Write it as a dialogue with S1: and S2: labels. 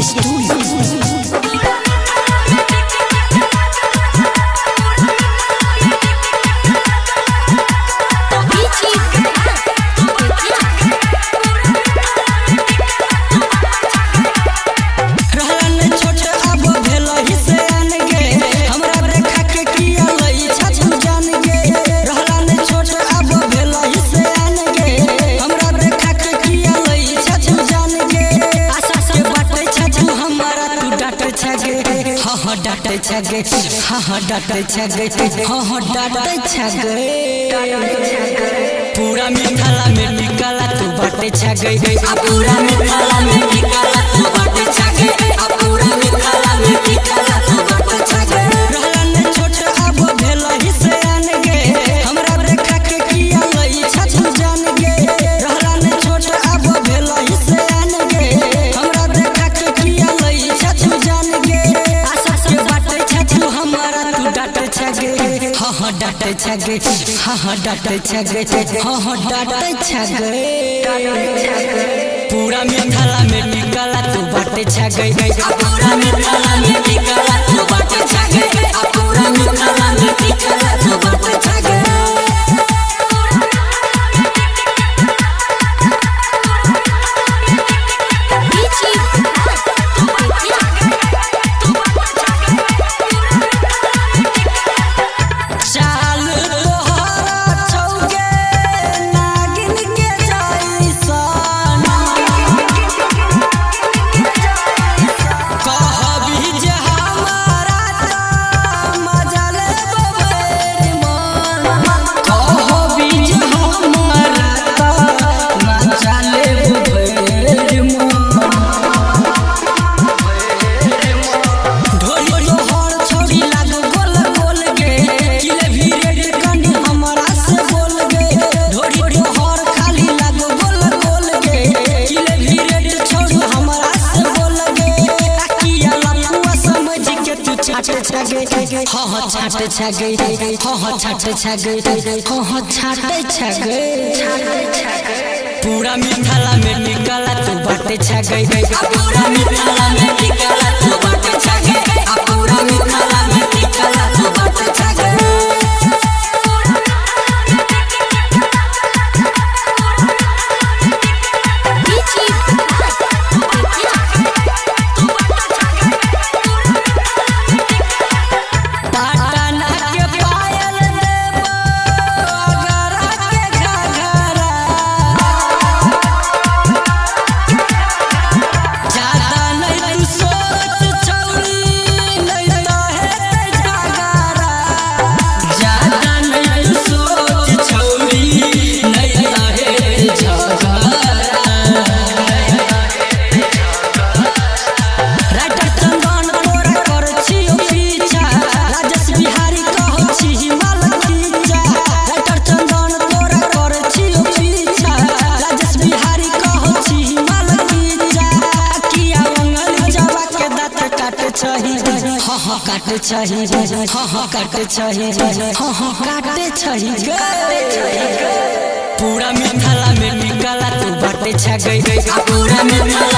S1: Studio. डाटे छगे हाँ डाटे छगे हाँ डाटे छगे पूरा मिठाला में निकाला तू बाटे छगे पूरा मिठाला में निकाला तू बाटे छगे पूरा मिठाला में निकाला तू बाटे छगे रहला ने छोट अब भेल ही से आन गे हमरा देखा के किया लई छछु जान गे रहला ने छोट अब भेल ही से आन गे हमरा देखा के किया लई छछु जान गे डाटे छगे हाँ डाटे छगे हाँ डाटे छगे हाँ डाटे छगे पूरा मिठाला में निकाला तू बाटे छगे पूरा मिठाला में निकाला तू बाटे छगे पूरा मिठाला में निकाला तू बाटे छगे हाँ छाटे छगे हाँ छाटे छगे हाँ छाटे छगे पूरा मिठाला में निकाला तू बाटे छगे पूरा मिठाला में निकाला तू बाटे छगे पूरा मिठाला में निकाला तू बाटे छगे हाँ काटे चाहिए हाँ काटे चाहिए हाँ काटे चाहिए पूरा मिठाला में निकाला तू बाटे छगे पूरा मिठाला